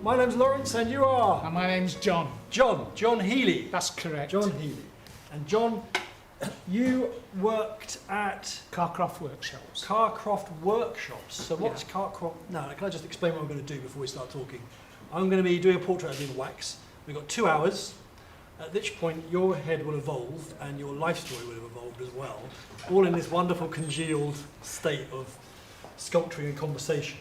My name's Laurence and you are? And my name's John. John Healy. That's correct. John Healy. And John, you worked at Carcroft Workshops. Carcroft Workshops. So what's Carcroft? Now, can I just explain what I'm going to do before we start talking? I'm going to be doing a portrait of you in wax. We've got 2 hours, at which point your head will evolve and your life story will have evolved as well, all in this wonderful congealed state of sculpturing and conversation.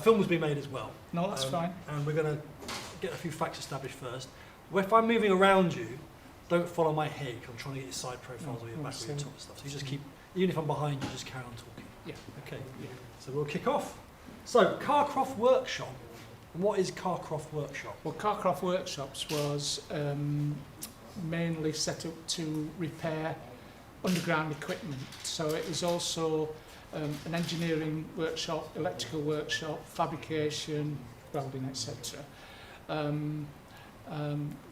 Film has been made as well. No, that's fine. And we're going to get a few facts established first. If I'm moving around you, don't follow my head. I'm trying to get your side profiles or your back or your top and stuff. So you just keep, even if I'm behind you, just carry on talking. Yeah. Okay. Yeah. So we'll kick off. So Carcroft Workshop. And what is Carcroft Workshop? Well, Carcroft Workshops was mainly set up to repair underground equipment. So it was also an engineering workshop, electrical workshop, fabrication, welding, etc.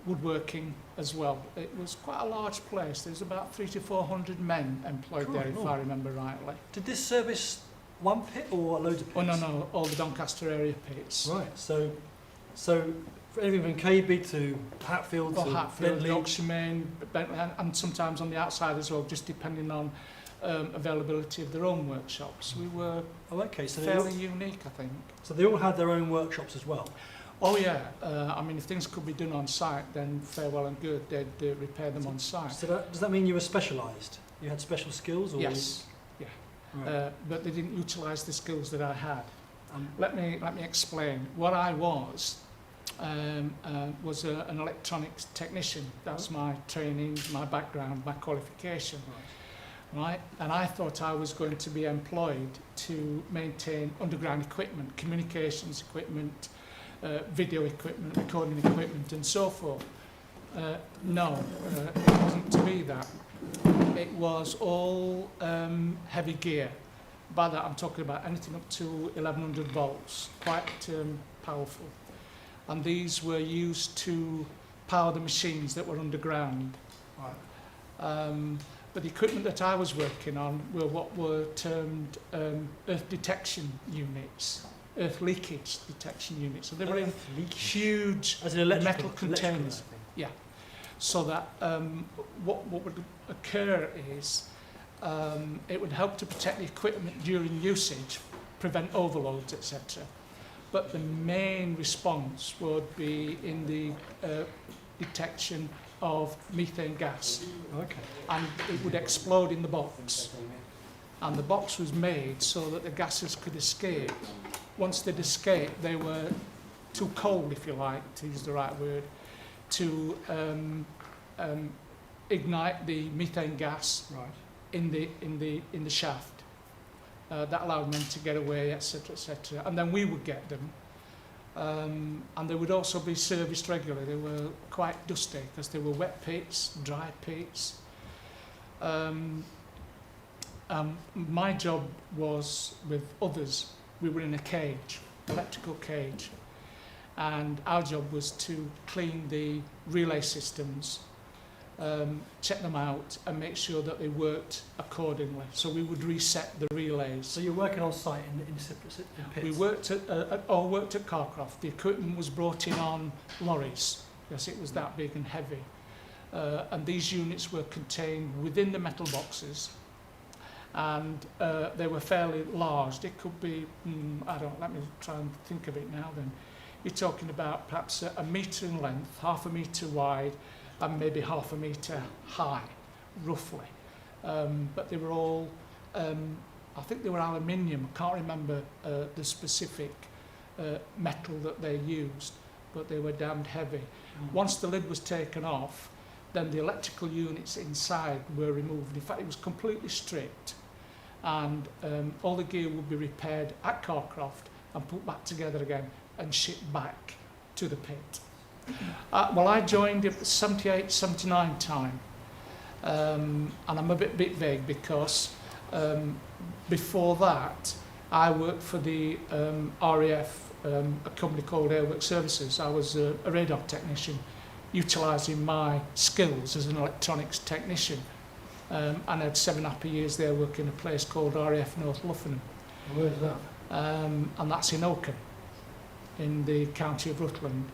Woodworking as well. It was quite a large place. There was about 300 to 400 men employed there, if I remember rightly. Did this service one pit or loads of pits? Oh no, all the Doncaster area pits. Right. So for everything from KB to Hatfield to Hatfield, Bentley. Oxymain, Bentley, and sometimes on the outside as well, just depending on availability of their own workshops. We were so fairly unique, I think. So they all had their own workshops as well? Oh yeah, I mean if things could be done on site, then fair well and good, they'd repair them on site. So does that mean you were specialised? You had special skills? Or yes, yeah. Right. But they didn't utilise the skills that I had. Let me explain. What I was an electronics technician. That's my training, my background, my qualification. Right? And I thought I was going to be employed to maintain underground equipment, communications equipment, video equipment, recording equipment and so forth. No, it wasn't to be that. It was all heavy gear. By that I'm talking about anything up to 1100 volts, quite powerful. And these were used to power the machines that were underground. Right. But the equipment that I was working on were what were termed earth detection units, earth leakage detection units. So they were in huge metal containers. Yeah. So that what would occur is it would help to protect the equipment during usage, prevent overloads, etc. But the main response would be in the detection of methane gas. Okay. And it would explode in the box. And the box was made so that the gases could escape. Once they'd escaped, they were too cold, if you like, to use the right word, to ignite the methane gas in the shaft. That allowed men to get away, etc., etc. And then we would get them. And they would also be serviced regularly. They were quite dusty because they were wet pits, dry pits. My job was with others. We were in a cage, electrical cage, and our job was to clean the relay systems, check them out and make sure that they worked accordingly. So we would reset the relays. So you're working on site in pits? We worked at Carcroft. The equipment was brought in on lorries because it was that big and heavy. And these units were contained within the metal boxes, and they were fairly large. It could be, let me try and think of it now then. You're talking about perhaps a metre in length, half a metre wide, and maybe half a metre high, roughly. But they were all, I think they were aluminium. I can't remember the specific metal that they used, but they were damned heavy. Once the lid was taken off, then the electrical units inside were removed. In fact, it was completely stripped, and all the gear would be repaired at Carcroft and put back together again and shipped back to the pit. Well, I joined at the 78, 79 time, and I'm a bit vague because before that I worked for the RAF, a company called Airwork Services. I was a radar technician, utilising my skills as an electronics technician, and I had 7 happy years there working in a place called RAF North Luffenham. Where's that? And that's in Oakham. in the county of Rutland.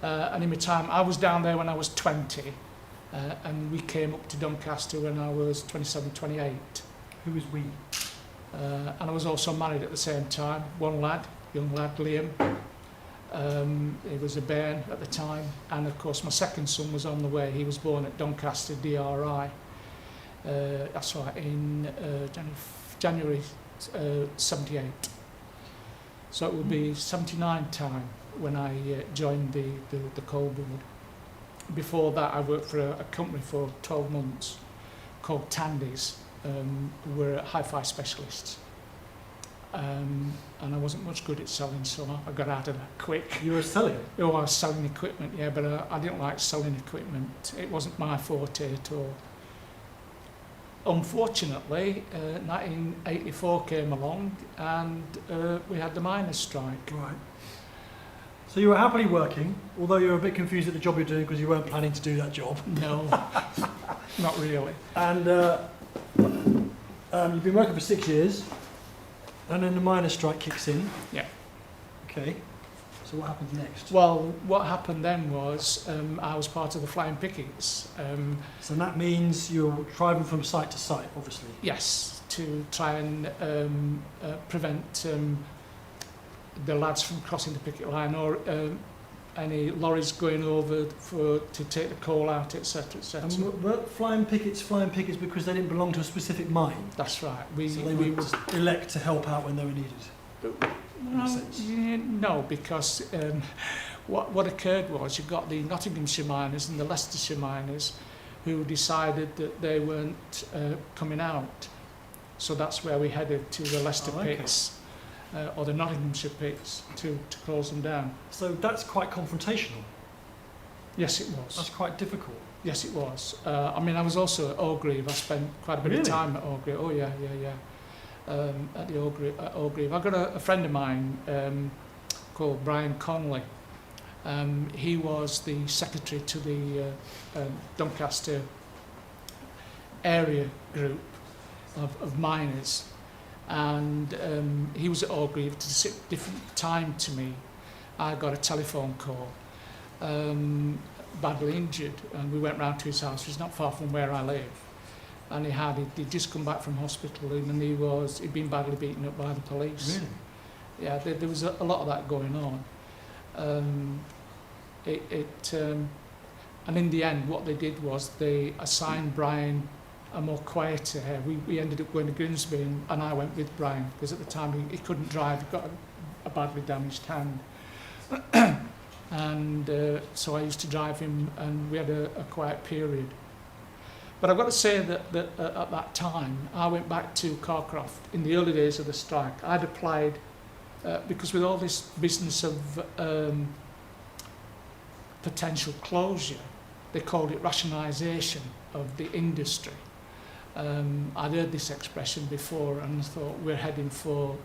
And in my time, I was down there when I was 20, and we came up to Doncaster when I was 27, 28. Who was we? And I was also married at the same time. One lad, young lad, Liam. He was a bairn at the time, and of course my second son was on the way. He was born at Doncaster DRI. That's right, in January 78. So it would be 79 time when I joined the coal board. Before that, I worked for a company for 12 months called Tandy's. We're hi-fi specialists. And I wasn't much good at selling, so I got out of that quick. You were selling? Oh, I was selling equipment, yeah, but I didn't like selling equipment. It wasn't my forte at all. Unfortunately, 1984 came along and we had the miners' strike. Right. So you were happily working, although you were a bit confused at the job you're doing because you weren't planning to do that job. No, not really. And you've been working for 6 years, and then the miners' strike kicks in. Yeah. Okay. So what happens next? Well, what happened then was I was part of the flying pickets. So that means you're driving from site to site, obviously. Yes, to try and prevent the lads from crossing the picket line, or any lorries going over to take the coal out, etc., etc. And were flying pickets because they didn't belong to a specific mine? That's right. So they would just elect to help out when they were needed? No, because what occurred was you got the Nottinghamshire miners and the Leicestershire miners who decided that they weren't coming out. So that's where we headed, to the Leicester pits, or the Nottinghamshire pits, to close them down. So that's quite confrontational. Yes, it was. That's quite difficult. Yes, it was. I mean, I was also at Orgreave. I spent quite a bit of time at Orgreave. Oh, yeah. At the Orgreave. I've got a friend of mine called Brian Conley. He was the secretary to the Doncaster area group of miners, and he was at Orgreave to sit different time to me. I got a telephone call, badly injured, and we went round to his house. It's not far from where I live. And he'd just come back from hospital, and he'd been badly beaten up by the police. Really? Yeah, there was a lot of that going on. And in the end, what they did was they assigned Brian a more quieter area. We ended up going to Grimsby, and I went with Brian, because at the time he couldn't drive, he got a badly damaged hand. And so I used to drive him, and we had a quiet period. But I've got to say that at that time, I went back to Carcroft in the early days of the strike. I'd applied, because with all this business of potential closure, they called it rationalisation of the industry. I'd heard this expression before, and I thought we're heading for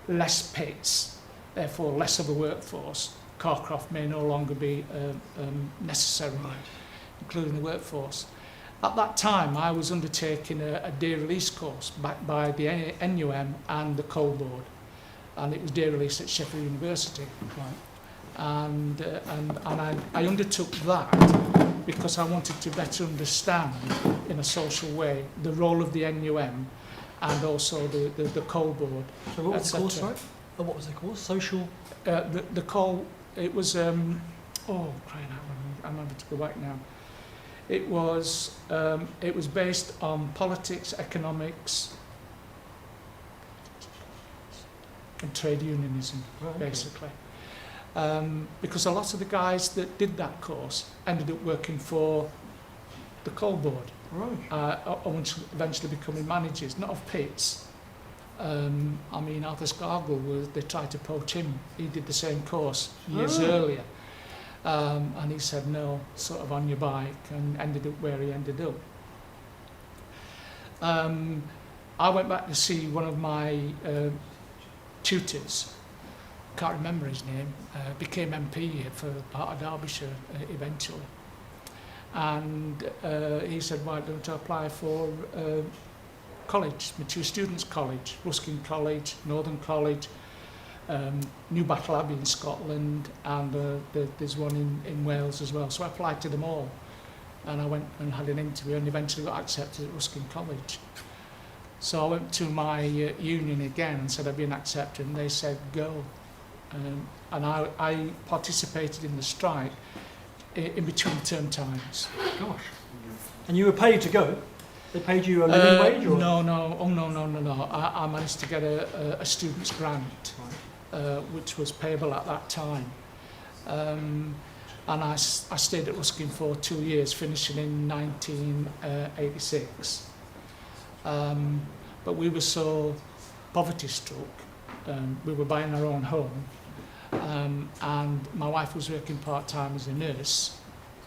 less pits, therefore less of a workforce. Carcroft may no longer be necessary. Right. Including the workforce. At that time, I was undertaking a day release course backed by the NUM and the Coal Board, and it was day release at Sheffield University. Right. And I undertook that because I wanted to better understand, in a social way, the role of the NUM and also the Coal Board. So what was the course, right? Oh, what was the course? Social? The coal. It was. Oh, crying out! I'm having to go back now. It was based on politics, economics, and trade unionism, basically. Because a lot of the guys that did that course ended up working for the Coal Board, eventually becoming managers, not of pits. I mean, Arthur Scargill, they tried to poach him. He did the same course years earlier. And he said no, sort of on your bike, and ended up where he ended up. I went back to see one of my tutors, can't remember his name, became MP for part of Derbyshire eventually. And he said, why don't I apply for college, my two students' college, Ruskin College, Northern College, New Battle Abbey in Scotland, and there's one in Wales as well. So I applied to them all, and I went and had an interview and eventually got accepted at Ruskin College. So I went to my union again and said I'd been accepted, and they said go. And I participated in the strike in between term times. Gosh. And you were paid to go? They paid you a living wage? Or? No. I managed to get a student's grant, which was payable at that time. And I stayed at Ruskin for 2 years, finishing in 1986. But we were so poverty-struck, we were buying our own home, and my wife was working part-time as a nurse.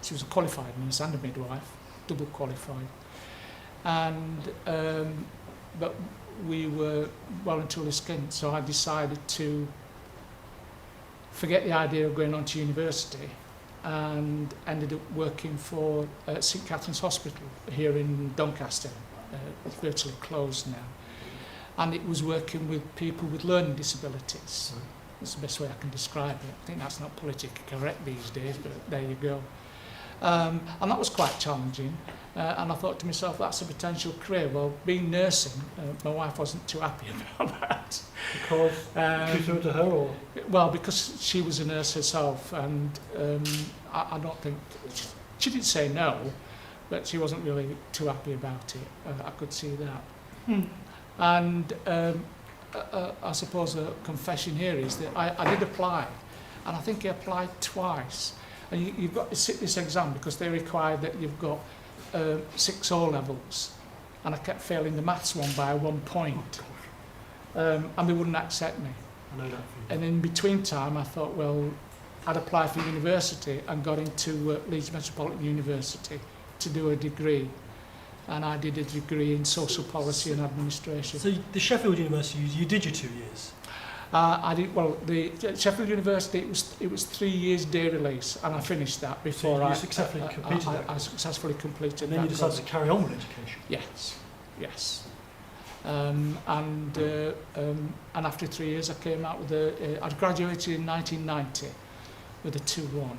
She was a qualified nurse and a midwife, double qualified. And but we were well and truly skint, so I decided to forget the idea of going on to university and ended up working for St Catherine's Hospital here in Doncaster. It's virtually closed now. And it was working with people with learning disabilities. That's the best way I can describe it. I think that's not politically correct these days, but there you go. And that was quite challenging. And I thought to myself, that's a potential career. Well, being nursing, my wife wasn't too happy about that. Because you threw it to her, or? Well, because she was a nurse herself, and I don't think... She didn't say no, but she wasn't really too happy about it. I could see that. And I suppose a confession here is that I did apply, and I think I applied twice. And you've got to sit this exam because they require that you've got 6 O-levels, and I kept failing the maths one by 1 point, and they wouldn't accept me. I know that. And in between time, I thought, well, I'd apply for university and got into Leeds Metropolitan University to do a degree, and I did a degree in social policy and administration. So the Sheffield University, you did your 2 years? I did, well, the Sheffield University, it was 3 years day release, and I finished that before so you successfully completed that? I successfully completed and then that. You decided to carry on with education? Yes. And after 3 years, I came out with I graduated in 1990 with a 2-1.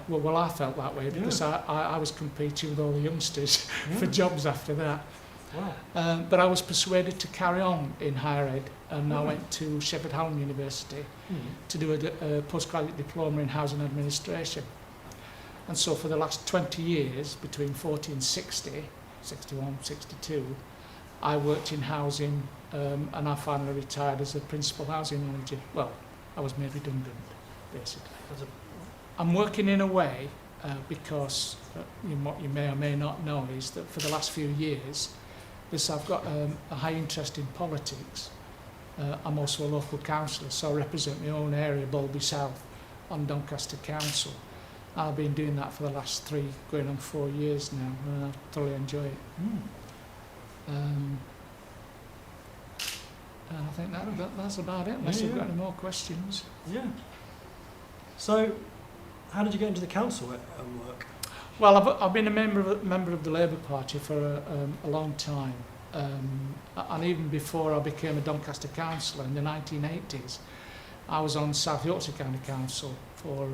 Well, I felt that way because I was competing with all the youngsters for jobs after that. Wow. But I was persuaded to carry on in higher ed, and I went to Sheffield Hallam University to do a postgraduate diploma in housing administration. And so for the last 20 years, between 40 and 60, 61, 62, I worked in housing, and I finally retired as a principal housing manager. Well, I was made redundant, basically. I'm working in a way because what you may or may not know is that for the last few years, I've got a high interest in politics. I'm also a local councillor, so I represent my own area, Bolby South, on Doncaster Council. I've been doing that for the last 3, going on 4 years now, and I thoroughly enjoy it. And I think that's about it, unless you've got any more questions. Yeah. So, how did you get into the council at work? Well, I've been a member of the Labour Party for a long time, and even before I became a Doncaster councillor in the 1980s, I was on South Yorkshire County Council for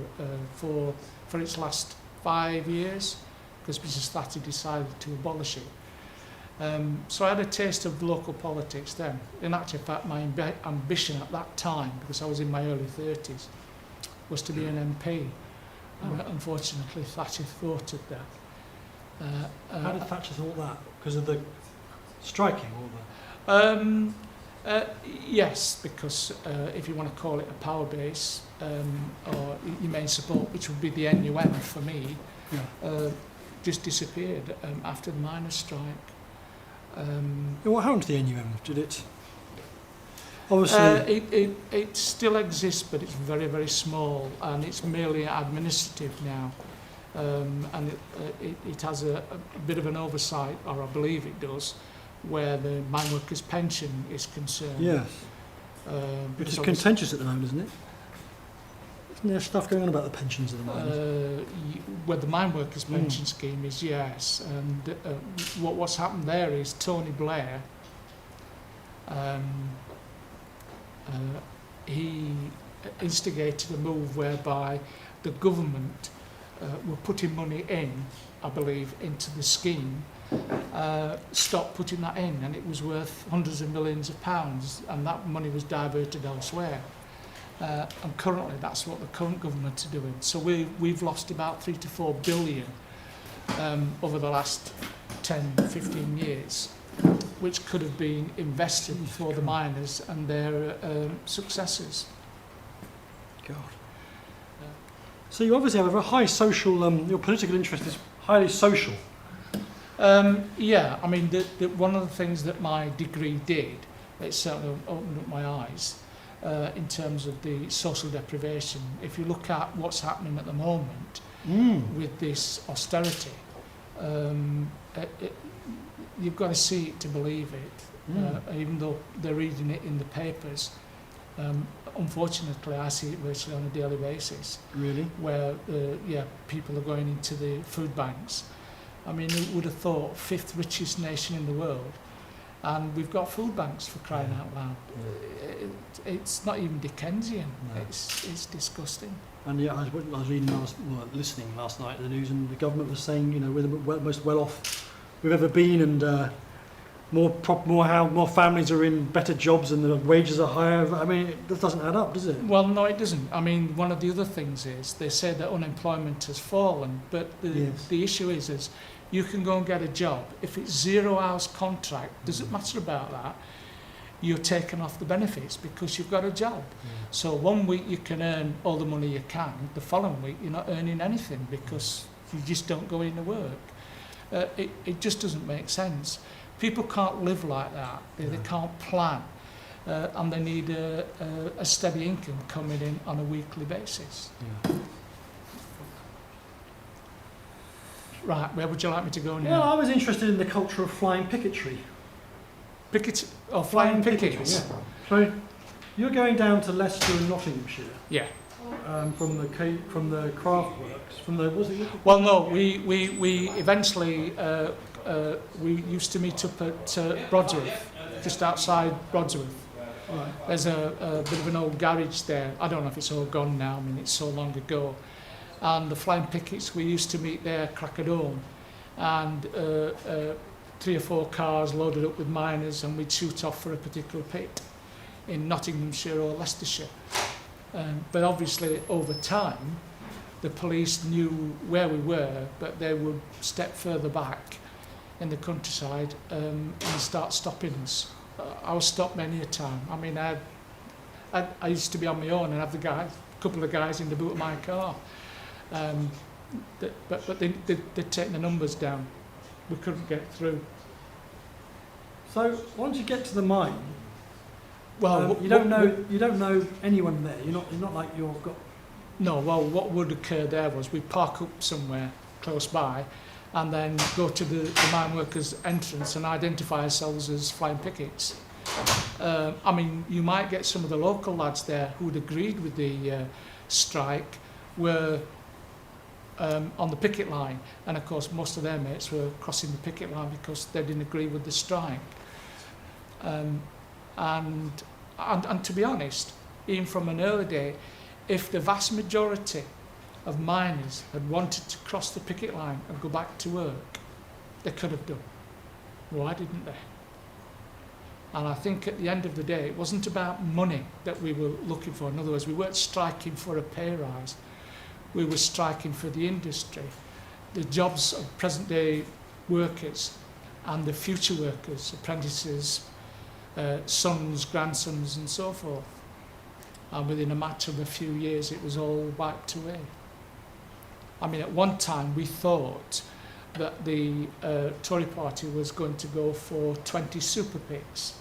its last 5 years, because Mrs Thatcher decided to abolish it. So I had a taste of local politics then. In actual fact, my ambition at that time, because I was in my early 30s, was to be an MP. And unfortunately, Thatcher thwarted that. How did Thatcher thought that? Because of the striking or the... Yes, because if you want to call it a power base, or your main support, which would be the NUM for me, just disappeared after the miners' strike. What happened to the NUM? Did it... Obviously... It still exists, but it's very, very small, and it's merely administrative now. And it has a bit of an oversight, or I believe it does, where the mine workers' pension is concerned. Yes. Which is contentious at the moment, isn't it? Isn't there stuff going on about the pensions of the miners? Well, the mine workers' pension scheme is, yes, and what's happened there is Tony Blair, he instigated a move whereby the government were putting money in, I believe, into the scheme, stopped putting that in, and it was worth hundreds of millions of pounds, and that money was diverted elsewhere. And currently that's what the current government are doing. So we've lost about 3 to 4 billion over the last 10, 15 years, which could have been invested for the miners and their successors. God. So you obviously have a high social, your political interest is highly social. Yeah, I mean, one of the things that my degree did, it certainly opened up my eyes in terms of the social deprivation. If you look at what's happening at the moment with this austerity, you've got to see it to believe it, even though they're reading it in the papers. Unfortunately, I see it virtually on a daily basis. Really? Where, people are going into the food banks. I mean, who would have thought 5th richest nation in the world, and we've got food banks, for crying out loud. It's not even Dickensian. No. It's disgusting. And yeah, I was reading listening last night to the news, and the government was saying, you know, we're the most well off we've ever been, and more families are in better jobs and the wages are higher. I mean, that doesn't add up, does it? Well, no, it doesn't. I mean, one of the other things is they say that unemployment has fallen, but the issue is you can go and get a job. If it's 0 hours contract, doesn't matter about that, you're taken off the benefits because you've got a job. So 1 week you can earn all the money you can, the following week you're not earning anything because you just don't go into work. It just doesn't make sense. People can't live like that. They can't plan, and they need a steady income coming in on a weekly basis. Yeah. Right, where would you like me to go now? Well, I was interested in the culture of flying picketry. Flying pickets? Yeah. So you're going down to Leicester and Nottinghamshire. Yeah. From the craft works, was it? Well, no, we eventually we used to meet up at Brodsworth, just outside Brodsworth. Right. There's a bit of an old garage there. I don't know if it's all gone now. I mean, it's so long ago. And the flying pickets, we used to meet there, crack of dawn, and 3 or 4 cars loaded up with miners, and we'd shoot off for a particular pit in Nottinghamshire or Leicestershire. But obviously, over time, the police knew where we were, but they would step further back in the countryside and start stopping us. I was stopped many a time. I mean, I used to be on my own and have a couple of guys in the boot of my car. But they'd taken the numbers down. We couldn't get through. So once you get to the mine, well, you don't know anyone there. You're not like you've got. No. Well, what would occur there was we'd park up somewhere close by, and then go to the mine workers' entrance and identify ourselves as flying pickets. I mean, you might get some of the local lads there who'd agreed with the strike, were on the picket line, and of course most of their mates were crossing the picket line because they didn't agree with the strike. And to be honest, even from an early day, if the vast majority of miners had wanted to cross the picket line and go back to work, they could have done. Why didn't they? And I think at the end of the day, it wasn't about money that we were looking for. In other words, we weren't striking for a pay rise. We were striking for the industry, the jobs of present-day workers and the future workers, apprentices, sons, grandsons and so forth. And within a matter of a few years, it was all wiped away. I mean, at one time, we thought that the Tory party was going to go for 20 super pits.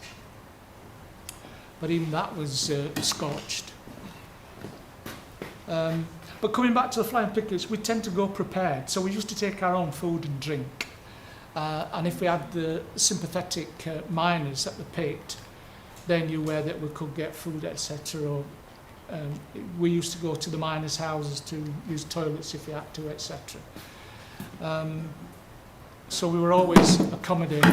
But even that was scorched. But coming back to the flying pickets, we tend to go prepared. So we used to take our own food and drink. And if we had the sympathetic miners at the pit, they knew where that we could get food, etc., or We used to go to the miners' houses to use toilets if we had to, etc. So we were always accommodated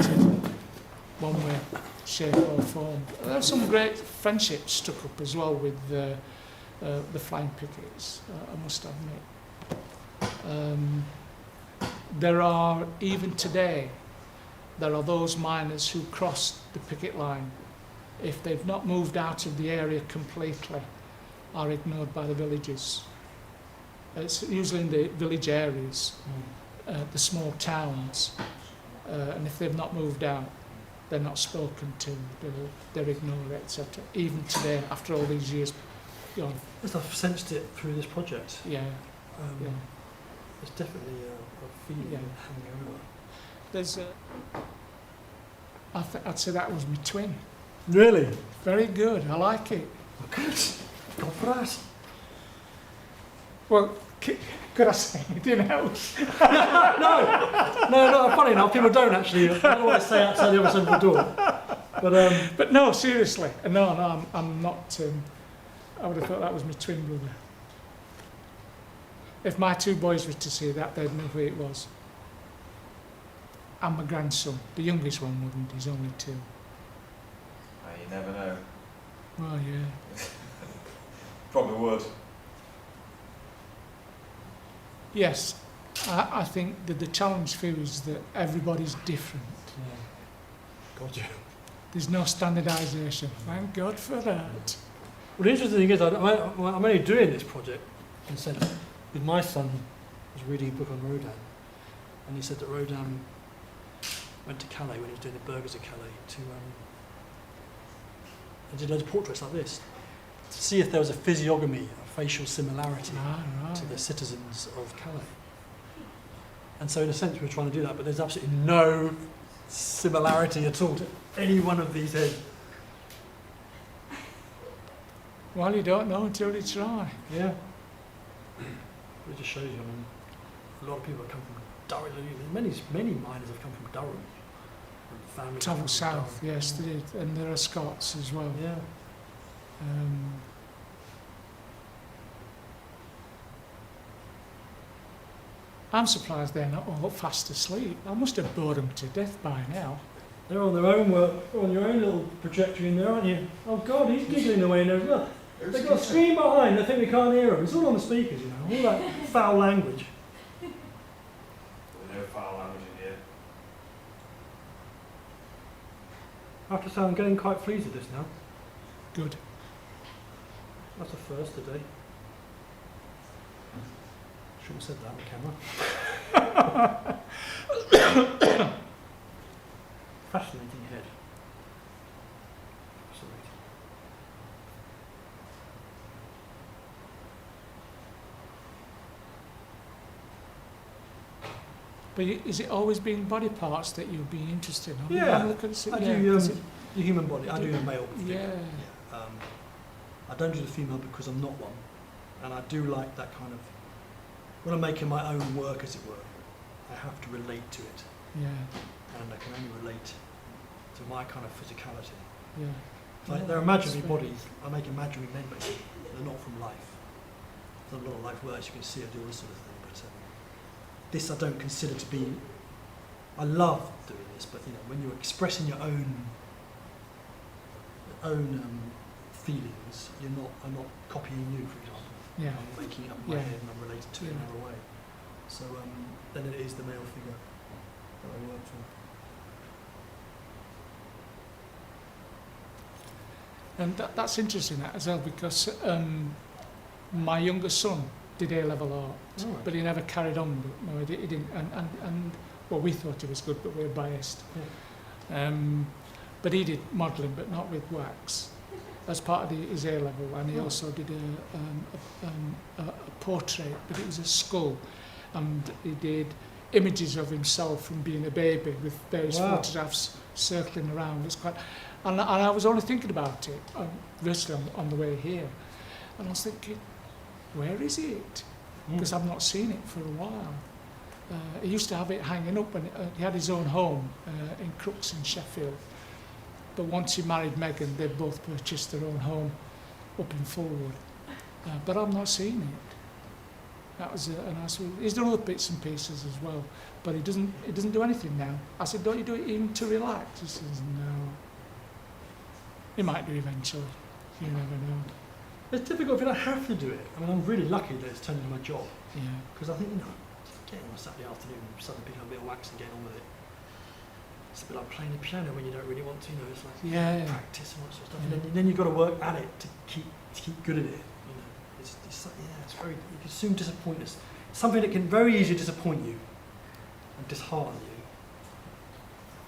one way, shape or form. There were some great friendships struck up as well with the flying pickets, I must admit. There are, even today, there are those miners who cross the picket line, if they've not moved out of the area completely, are ignored by the villagers. It's usually in the village areas, the small towns, and if they've not moved out, they're not spoken to, they're ignored, etc. Even today, after all these years gone. I've sensed it through this project. Yeah. There's definitely a feeling hanging over. There's I'd say that was my twin. Really? Very good, I like it. Good. God for that. Well, could I say anything else? No, funny enough, people don't actually. I don't know what I say outside the other side of the door. But no, seriously, no, I'm not. I would have thought that was my twin brother. If my two boys were to see that, they'd know who it was. And my grandson, the youngest one wouldn't, he's only 2. You never know. Oh yeah. Probably would. Yes, I think that the challenge for you is that everybody's different. Yeah. God, yeah. There's no standardisation. Thank God for that. Well, the interesting thing is, I'm only doing this project in a sense because my son was reading a book on Rodin, and he said that Rodin went to Calais when he was doing the burghers of Calais and did loads of portraits like this to see if there was a physiognomy, a facial similarity to the citizens of Calais. And so in a sense we're trying to do that, but there's absolutely no similarity at all to any one of these heads. Well, you don't know until you try. Yeah. It just shows you, a lot of people have come from Durham. Many miners have come from Durham. Families Travel south, Durham. yes, they did. And there are Scots as well. Yeah. I'm surprised they're not all fast asleep. I must have bored them to death by now. They're on their own work, on your own little projector in there, aren't you? Oh God, he's giggling away in there as well. They've got a screen behind, they think we can't hear them. It's all on the speakers, you know, all that foul language. There's no foul language in here. I have to say I'm getting quite pleased with this now. Good. That's a first today. Shouldn't have said that on camera. Fascinating head. Fascinating. But is it always been body parts that you've been interested in? Yeah, Look at it. I do the human body. I do a male figure. Yeah. I don't do the female because I'm not one, and I do like that kind of. When I'm making my own work, as it were, I have to relate to it, Yeah. and I can only relate to my kind of physicality. Yeah. Like they're imaginary bodies. I make imaginary men, basically. They're not from life. There's a lot of life works you can see. I do all this sort of thing, but this I don't consider to be. I love doing this, but you know, when you're expressing your own feelings, I'm not copying you, for example. Yeah. I'm making it up in my head and I'm related to it in another way. So then it is the male figure that I work for. And that's interesting that as well, because my younger son did A-level art, but he never carried on with it. No, he didn't. And well, we thought he was good, but we were biased. Yeah. But he did modelling, but not with wax, as part of his A-level. And he also did a portrait, but it was a skull. And he did images of himself from being a baby with various photographs circling around. It's quite, and I was only thinking about it, virtually on the way here. And I was thinking, where is it? Because I've not seen it for a while. He used to have it hanging up, and he had his own home in Crooks in Sheffield. But once he married Megan, they both purchased their own home up in Fulwood. but I'm not seeing it. That was a nice one. He's done other bits and pieces as well, but he doesn't do anything now. I said, don't you do it even to relax? He says, no. He might do eventually. You never know. It's difficult if you don't have to do it. I mean, I'm really lucky that it's turned into my job. Yeah. Because I think, getting on a Saturday afternoon and suddenly picking up a bit of wax and getting on with it. It's a bit like playing the piano when you don't really want to, it's like practice and all that sort of stuff. Yeah. And then you've got to work at it to keep good at it. It's like, it's very, you can soon disappoint us. Something that can very easily disappoint you and dishearten you.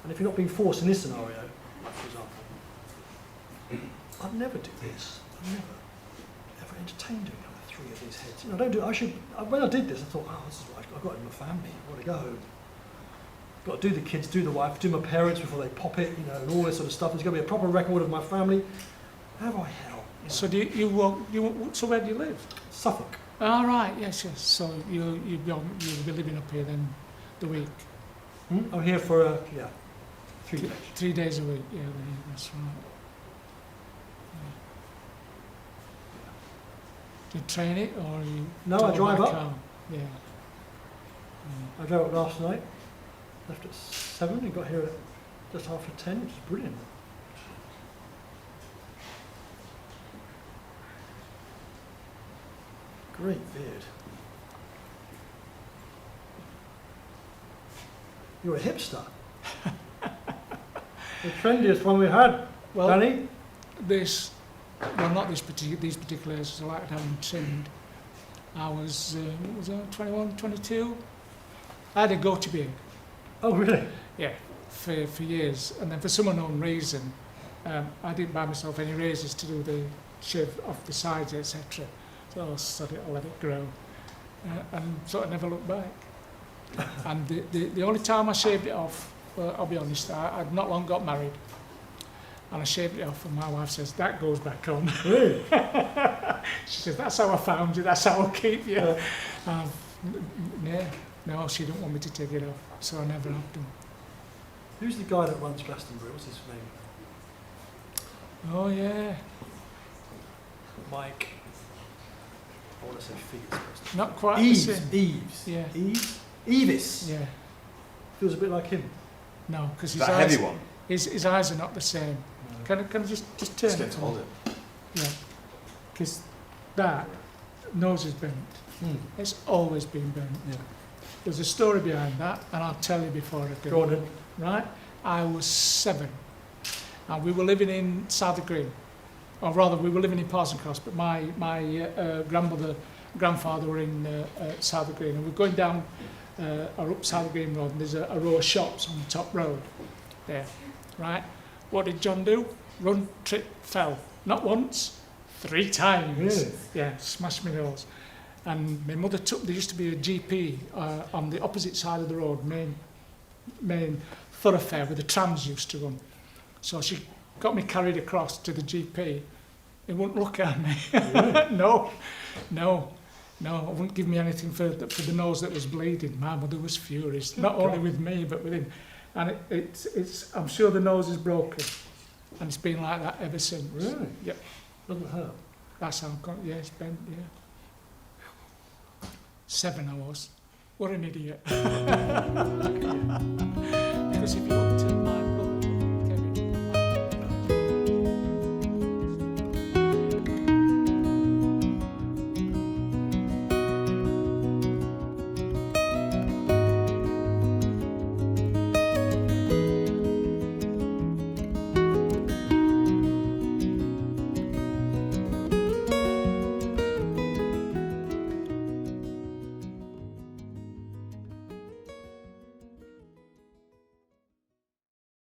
And if you're not being forced in this scenario, like for example, I'd never do this. I'd never ever entertain doing another 3 of these heads. When I did this, I thought, this is what I've got in my family. I've got to go. Got to do the kids, do the wife, do my parents before they pop it, and all this sort of stuff. There's got to be a proper record of my family. Have I hell? So so where do you live? Suffolk. All right, yes. So you'll be living up here then, the week. I'm here for 3 days. 3 days a week. Yeah, that's right. Do you train it or you? No, I drive up. Car? Yeah. I drove up last night. Left at 7 and got here at just after 10, which is brilliant. Great beard. You're a hipster. The trendiest one we had, Well, Danny. Not these particular areas, I like having them trimmed. I was, 21, 22. I had a goatee beard. Oh, really? Yeah, for years. And then for some unknown reason, I didn't buy myself any razors to do the shave off the sides, etc. So I sort of let it grow. And sort of never looked back. And the only time I shaved it off, well, I'll be honest, I'd not long got married. And I shaved it off, and my wife says, that goes back on. Really? She says, that's how I found you, that's how I'll keep you. No, she didn't want me to take it off, so I never have done. Who's the guy that runs Glastonbury? What's his name? Oh, yeah. Mike. I want to say Felix. Not quite Eves. the same. Eves. Yeah. Eves? Evis. Yeah. Feels a bit like him. No, because his That eyes, heavy one. his eyes are not the same. Can I just turn Just it get to to hold me? it. Yeah. Because that nose is bent. It's always been bent. Yeah. There's a story behind that, and I'll tell you before I go. Go on then. Right? I was 7, and we were living in Southern Green, or rather, we were living in Parsons Cross. But my grandfather were in Southern Green, and we're going down or up Southern Green Road, and there's a row of shops on the top road there. Right? What did John do? Run, trip, fell. Not once, 3 times. Really? Yeah, smashed my nose. And my mother there used to be a GP on the opposite side of the road, main thoroughfare where the trams used to run. So she got me carried across to the GP. He wouldn't look at me. Really? No, wouldn't give me anything for the nose that was bleeding. My mother was furious, not only with me, but with him. And it's I'm sure the nose is broken. And it's been like that ever since. Really? Yep. Doesn't hurt. That's how it's bent, yeah. 7 I was. What an idiot. Because if you